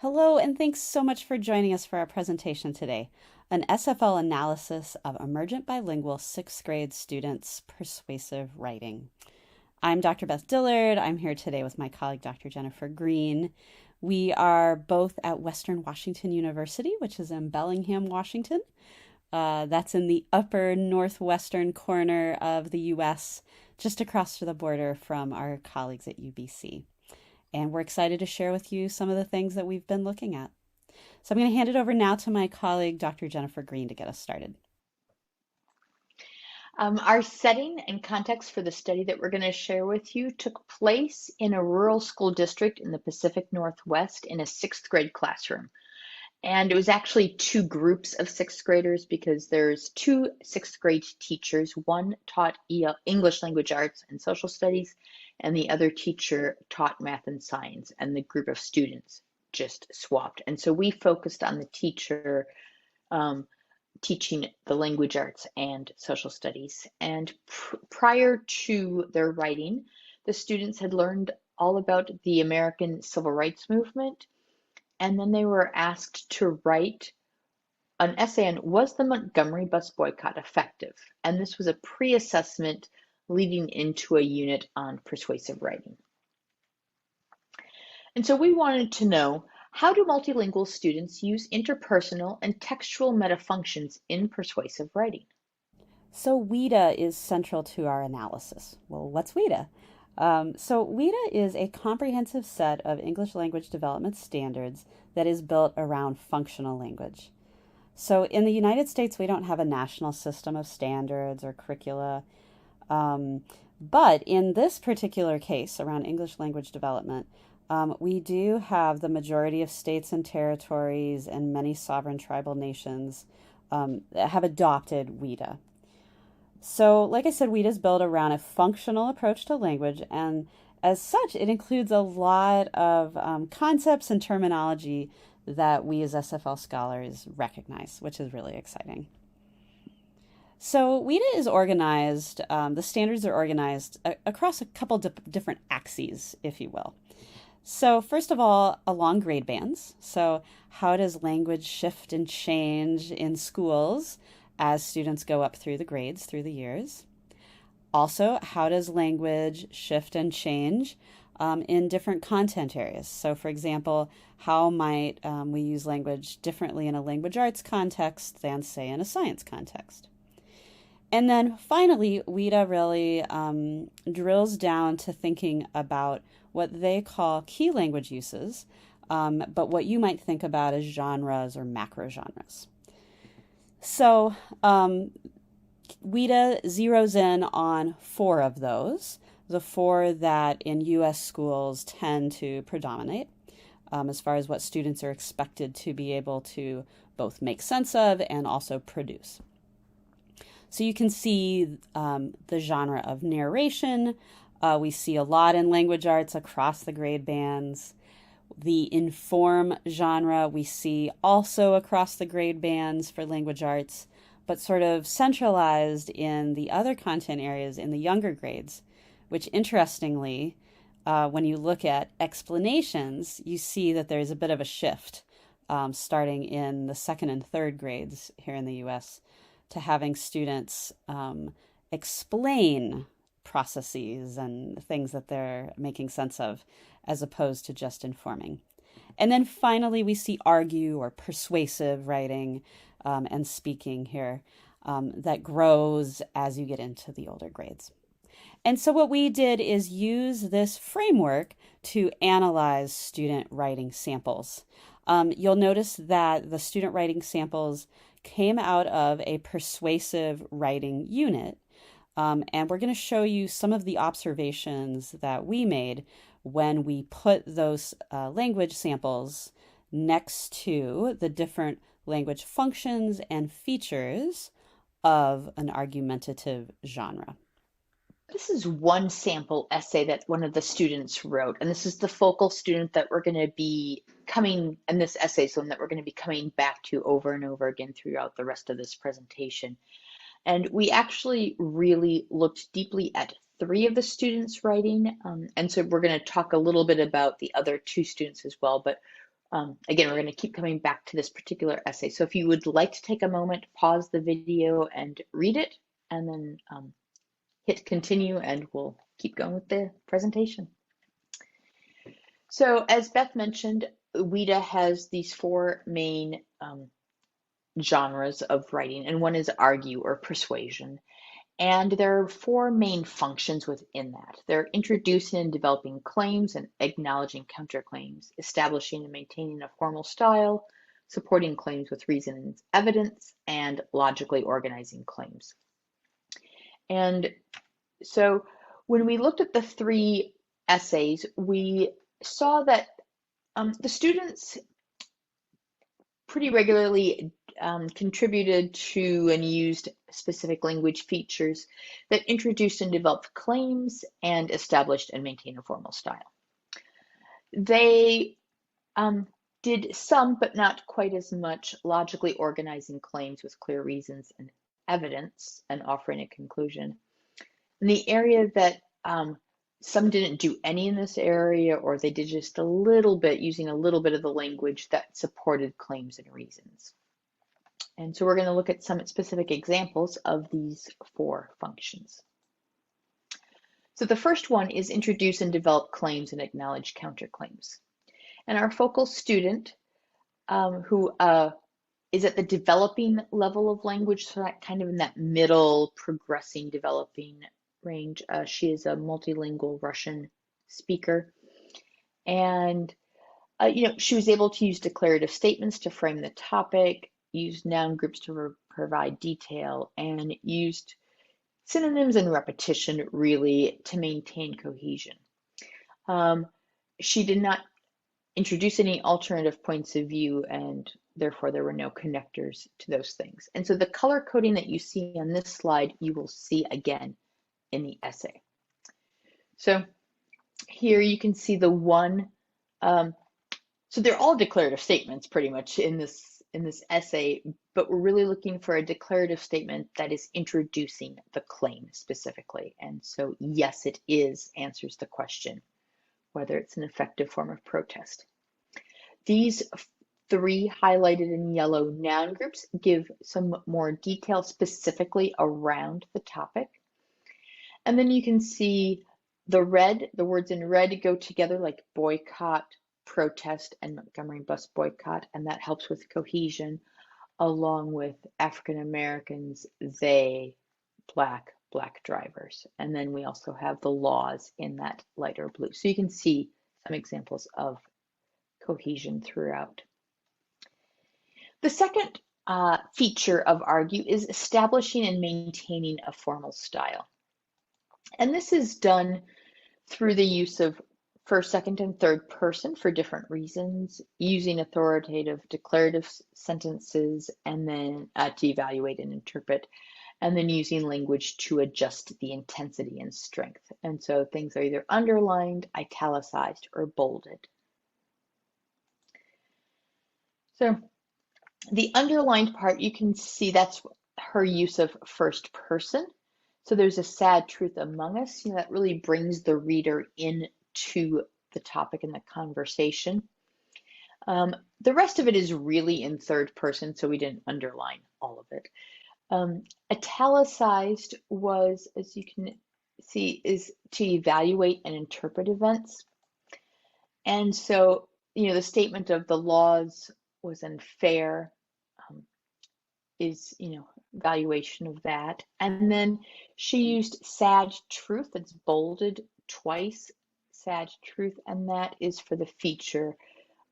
Hello, and thanks so much for joining us for our presentation today, an SFL analysis of emergent bilingual sixth grade students' persuasive writing. I'm Dr. Beth Dillard. I'm here today with my colleague, Dr. Jennifer Green. We are both at Western Washington University, which is in Bellingham, Washington. That's in the upper northwestern corner of the US, just across the border from our colleagues at UBC. And we're excited to share with you some of the things that we've been looking at. So I'm going to hand it over now to my colleague, Dr. Jennifer Green, to get us started. Our setting and context for the study that we're going to share with you took place in a rural school district in the Pacific Northwest in a sixth grade classroom. And it was actually two groups of sixth graders because there's two sixth grade teachers. One taught English language arts and social studies, and the other teacher taught math and science, and the group of students just swapped. And so we focused on the teacher teaching the language arts and social studies. And prior to their writing, the students had learned all about the American Civil Rights Movement, and then they were asked to write an essay on was the Montgomery bus boycott effective? And this was a pre-assessment leading into a unit on persuasive writing. And so we wanted to know, how do multilingual students use interpersonal and textual metafunctions in persuasive writing? So WIDA is central to our analysis. Well, what's WIDA? So WIDA is a comprehensive set of English language development standards that is built around functional language. So in the United States, we don't have a national system of standards or curricula. But in this particular case around English language development, we do have the majority of states and territories and many sovereign tribal nations that have adopted WIDA. So, like I said, WIDA is built around a functional approach to language, and as such, it includes a lot of concepts and terminology that we as SFL scholars recognize, which is really exciting. So WIDA is organized, the standards are organized across a couple different axes, if you will. So first of all, along grade bands. So how does language shift and change in schools as students go up through the grades, through the years? Also, how does language shift and change in different content areas? So for example, how might we use language differently in a language arts context than, say, in a science context? And then finally, WIDA really drills down to thinking about what they call key language uses, but what you might think about as genres or macro genres. So WIDA zeroes in on four of those, the four that in U.S. schools tend to predominate as far as what students are expected to be able to both make sense of and also produce. So you can see the genre of narration. We see a lot in language arts across the grade bands. The inform genre we see also across the grade bands for language arts, but sort of centralized in the other content areas in the younger grades, which interestingly, when you look at explanations, you see that there's a bit of a shift starting in the second and third grades here in the US to having students explain processes and things that they're making sense of, as opposed to just informing. And then finally, we see argue or persuasive writing and speaking here that grows as you get into the older grades. And so what we did is use this framework to analyze student writing samples. You'll notice that the student writing samples came out of a persuasive writing unit. And we're going to show you some of the observations that we made when we put those language samples next to the different language functions and features of an argumentative genre. This is one sample essay that one of the students wrote, and this is the focal student that we're going to be and this essay is one that we're going to be coming back to over and over again throughout the rest of this presentation. And we actually really looked deeply at three of the students' writing, and so we're going to talk a little bit about the other two students as well, but Again, we're going to keep coming back to this particular essay. So if you would like to take a moment, pause the video and read it, and then hit continue, and we'll keep going with the presentation. So as Beth mentioned, WIDA has these four main genres of writing, and one is argue or persuasion. And there are four main functions within that. They're introducing and developing claims and acknowledging counterclaims, establishing and maintaining a formal style, supporting claims with reason and evidence, and logically organizing claims. And so when we looked at the three essays, we saw that the students pretty regularly contributed to and used specific language features that introduced and developed claims and established and maintained a formal style. They did some, but not quite as much, logically organizing claims with clear reasons and evidence and offering a conclusion. In the area that some didn't do any in this area, or they did just a little bit, using a little bit of the language that supported claims and reasons. And so we're going to look at some specific examples of these four functions. So the first one is introduce and develop claims and acknowledge counterclaims. And our focal student, who is at the developing level of language, so that kind of in that middle, progressing, developing range. She is a multilingual Russian speaker, and she was able to use declarative statements to frame the topic, use noun groups to provide detail, and used synonyms and repetition really to maintain cohesion. She did not introduce any alternative points of view, and therefore there were no connectors to those things. And so the color coding that you see on this slide, you will see again in the essay. So here you can see the one, so they're all declarative statements pretty much in this essay, but we're really looking for a declarative statement that is introducing the claim specifically. And so yes, it is answers the question, whether it's an effective form of protest. These three highlighted in yellow noun groups give some more detail specifically around the topic. And then you can see the words in red go together like boycott, protest, and Montgomery bus boycott, and that helps with cohesion, along with African Americans, they, black drivers. And then we also have the laws in that lighter blue. So you can see some examples of cohesion throughout. The second feature of argue is establishing and maintaining a formal style. And this is done through the use of first, second, and third person for different reasons, using authoritative declarative sentences, and then to evaluate and interpret, and then using language to adjust the intensity and strength. And so things are either underlined, italicized, or bolded. So the underlined part, you can see that's her use of first person. So there's a sad truth among us, that really brings the reader into the topic and the conversation. The rest of it is really in third person, so we didn't underline all of it. Italicized was, as you can see, is to evaluate and interpret events. And so, the statement of the laws was unfair, is, evaluation of that. And then she used sad truth, that's bolded twice, sad truth, and that is for the feature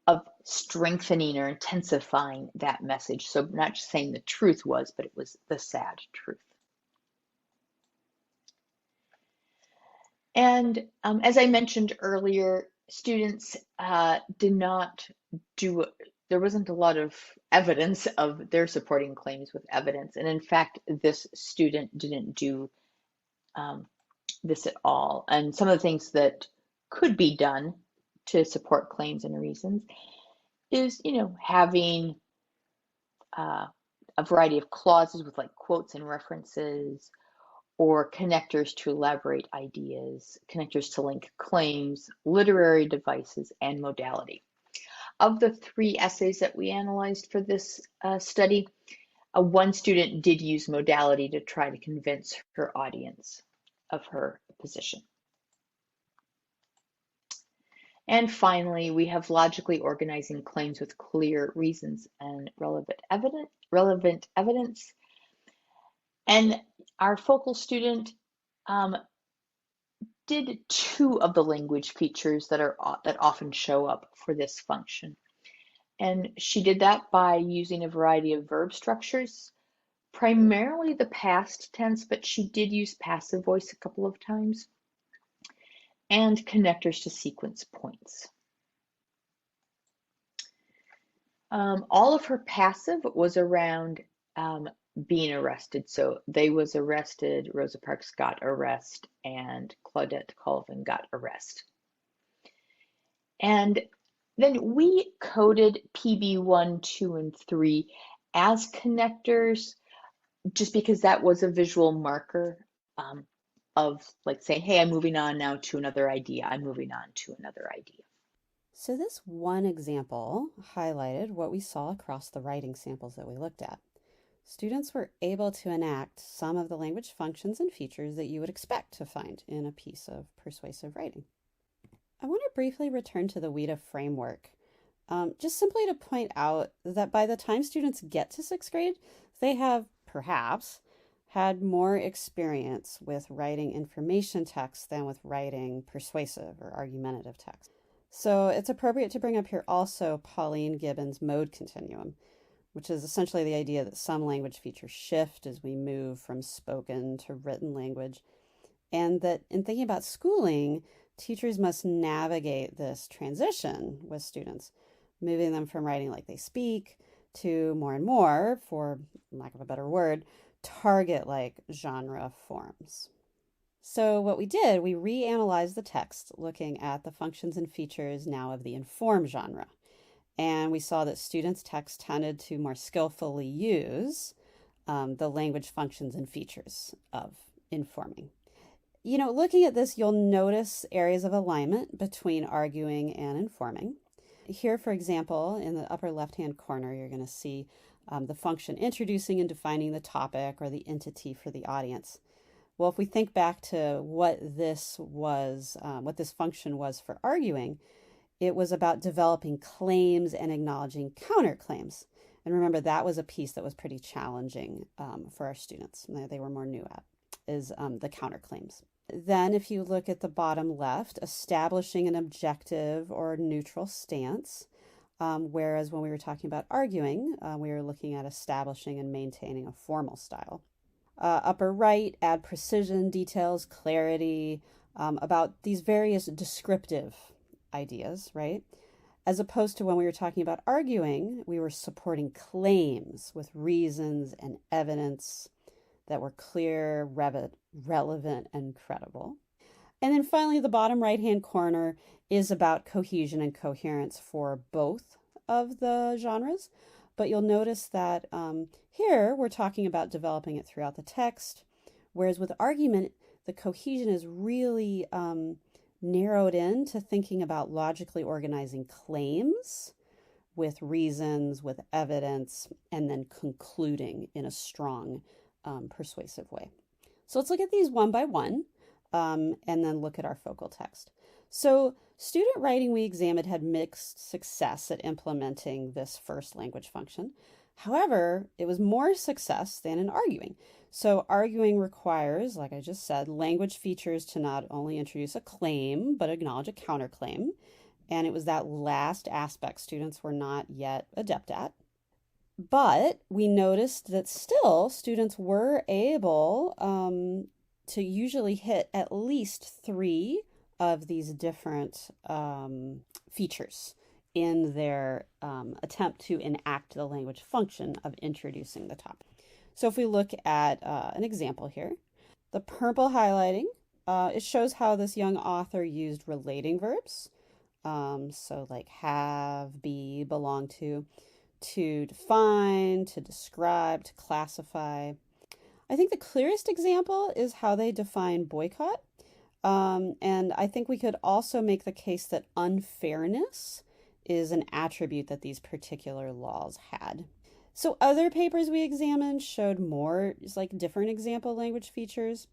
of strengthening or intensifying that message. So not just saying the truth was, but it was the sad truth. And as I mentioned earlier, students did not do, there wasn't a lot of evidence of their supporting claims with evidence. And in fact, this student didn't do this at all. And some of the things that could be done to support claims and reasons is, having a variety of clauses with like quotes and references, or connectors to elaborate ideas, connectors to link claims, literary devices, and modality. Of the 3 essays that we analyzed for this study, one student did use modality to try to convince her audience of her position. And finally, we have logically organizing claims with clear reasons and relevant evidence. And our focal student did 2 of the language features that often show up for this function. And she did that by using a variety of verb structures, primarily the past tense, but she did use passive voice a couple of times, and connectors to sequence points. All of her passive was around being arrested. So they was arrested, Rosa Parks got arrest, and Claudette Colvin got arrest. And then we coded PB1, 2, and 3 as connectors just because that was a visual marker of like saying, hey, I'm moving on now to another idea. I'm moving on to another idea. So this one example highlighted what we saw across the writing samples that we looked at. Students were able to enact some of the language functions and features that you would expect to find in a piece of persuasive writing. I want to briefly return to the WIDA framework, just simply to point out that by the time students get to 6th grade, they have perhaps had more experience with writing information text than with writing persuasive or argumentative text. So it's appropriate to bring up here also Pauline Gibbons' mode continuum, which is essentially the idea that some language features shift as we move from spoken to written language, and that in thinking about schooling, teachers must navigate this transition with students, moving them from writing like they speak to more and more, for lack of a better word, target-like genre forms. So what we did, we reanalyzed the text looking at the functions and features now of the inform genre. And we saw that students' text tended to more skillfully use the language functions and features of informing. You know, looking at this, you'll notice areas of alignment between arguing and informing. Here, for example, in the upper left-hand corner, you're going to see the function introducing and defining the topic or the entity for the audience. Well, if we think back to what this function was for arguing, it was about developing claims and acknowledging counterclaims. And remember, that was a piece that was pretty challenging for our students. They were more new at, is the counterclaims. Then if you look at the bottom left, establishing an objective or neutral stance, whereas when we were talking about arguing, we were looking at establishing and maintaining a formal style. Upper right, add precision, details, clarity about these various descriptive ideas, right? As opposed to when we were talking about arguing, we were supporting claims with reasons and evidence that were clear, relevant, and credible. And then finally, the bottom right-hand corner is about cohesion and coherence for both of the genres. But you'll notice that here we're talking about developing it throughout the text, whereas with argument, the cohesion is really narrowed in to thinking about logically organizing claims with reasons, with evidence, and then concluding in a strong, persuasive way. So let's look at these one by one, and then look at our focal text. So student writing we examined had mixed success at implementing this first language function. However, it was more success than in arguing. So arguing requires, like I just said, language features to not only introduce a claim, but acknowledge a counterclaim. And it was that last aspect students were not yet adept at. But we noticed that still students were able to usually hit at least 3 of these different features in their attempt to enact the language function of introducing the topic. So if we look at an example here, the purple highlighting, it shows how this young author used relating verbs. So like have, be, belong to define, to describe, to classify. I think the clearest example is how they define boycott. And I think we could also make the case that unfairness is an attribute that these particular laws had. So other papers we examined showed more like different example language features.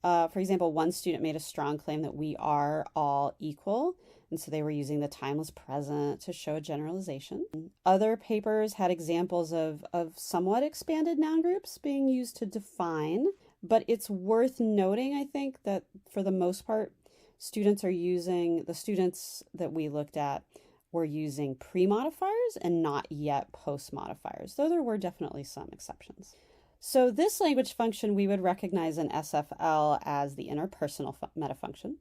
For example, one student made a strong claim that we are all equal, and so they were using the timeless present to show a generalization. Other papers had examples of somewhat expanded noun groups being used to define, but it's worth noting, I think, that for the most part, the students that we looked at were using pre-modifiers and not yet post-modifiers, though there were definitely some exceptions. So this language function we would recognize in SFL as the interpersonal metafunction.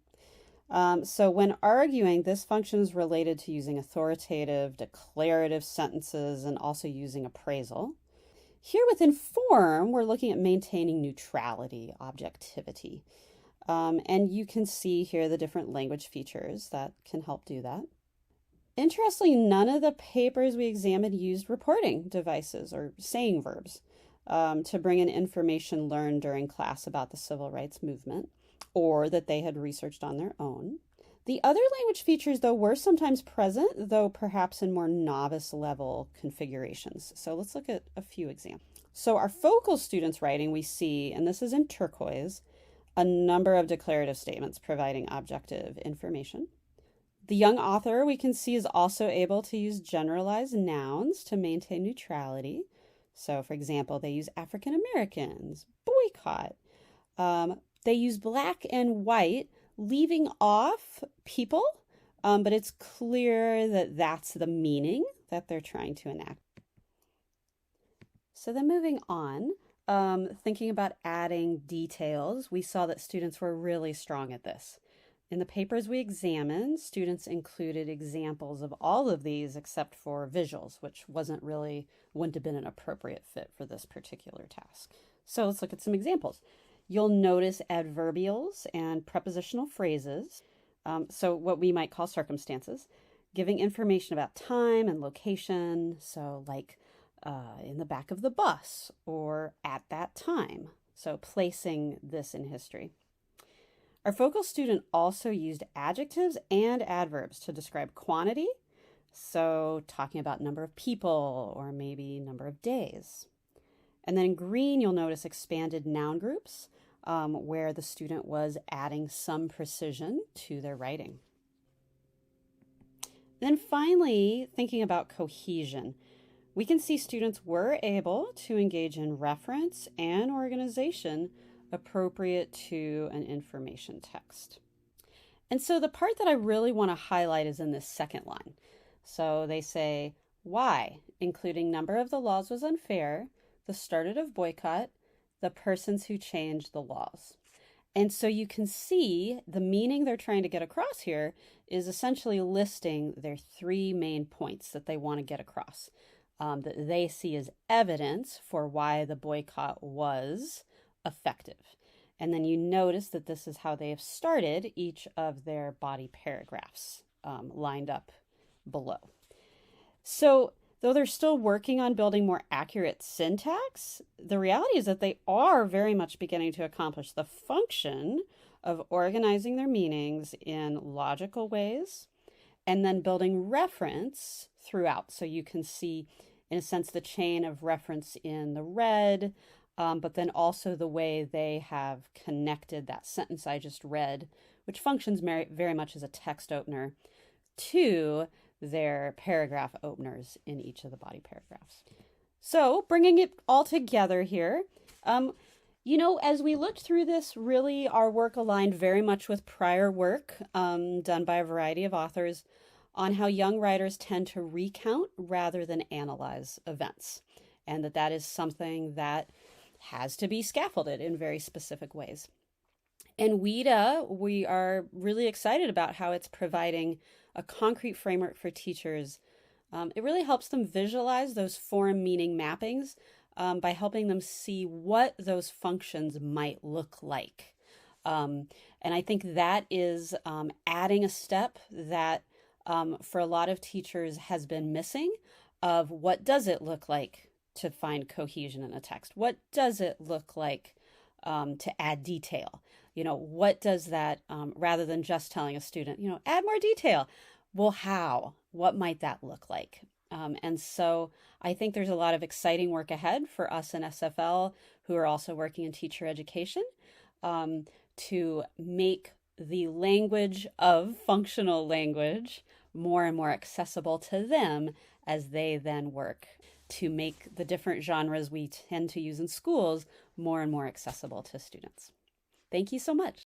So when arguing, this function is related to using authoritative, declarative sentences and also using appraisal. Here with inform, we're looking at maintaining neutrality, objectivity. And you can see here the different language features that can help do that. Interestingly, none of the papers we examined used reporting devices or saying verbs to bring in information learned during class about the civil rights movement or that they had researched on their own. The other language features, though, were sometimes present, though perhaps in more novice level configurations. So let's look at a few examples. So our focal students' writing, we see, and this is in turquoise, a number of declarative statements providing objective information. The young author, we can see, is also able to use generalized nouns to maintain neutrality. So, for example, they use African Americans, boycott. They use black and white, leaving off people, but it's clear that that's the meaning that they're trying to enact. So then moving on, thinking about adding details, we saw that students were really strong at this. In the papers we examined, students included examples of all of these except for visuals, which wouldn't have been an appropriate fit for this particular task. So let's look at some examples. You'll notice adverbials and prepositional phrases, so what we might call circumstances, giving information about time and location, so like in the back of the bus or at that time, so placing this in history. Our focal student also used adjectives and adverbs to describe quantity, so talking about number of people or maybe number of days. And then in green, you'll notice expanded noun groups where the student was adding some precision to their writing. Then finally, thinking about cohesion, we can see students were able to engage in reference and organization appropriate to an information text. And so the part that I really want to highlight is in this second line. So they say, why, including number of the laws was unfair, the started of boycott, the persons who changed the laws. And so you can see the meaning they're trying to get across here is essentially listing their three main points that they want to get across, that they see as evidence for why the boycott was effective. And then you notice that this is how they have started each of their body paragraphs lined up below. So though they're still working on building more accurate syntax, the reality is that they are very much beginning to accomplish the function of organizing their meanings in logical ways and then building reference throughout. So you can see, in a sense, the chain of reference in the red, but then also the way they have connected that sentence I just read, which functions very much as a text opener, to their paragraph openers in each of the body paragraphs. So bringing it all together here, as we looked through this, really our work aligned very much with prior work done by a variety of authors on how young writers tend to recount rather than analyze events, and that is something that has to be scaffolded in very specific ways. And WIDA, we are really excited about how it's providing a concrete framework for teachers. It really helps them visualize those form meaning mappings by helping them see what those functions might look like. And I think that is adding a step that for a lot of teachers has been missing of what does it look like to find cohesion in a text? What does it look like to add detail? What does that, rather than just telling a student, add more detail? Well, how? what might that look like? And so I think there's a lot of exciting work ahead for us in SFL who are also working in teacher education to make the language of functional language more and more accessible to them as they then work to make the different genres we tend to use in schools more and more accessible to students. Thank you so much.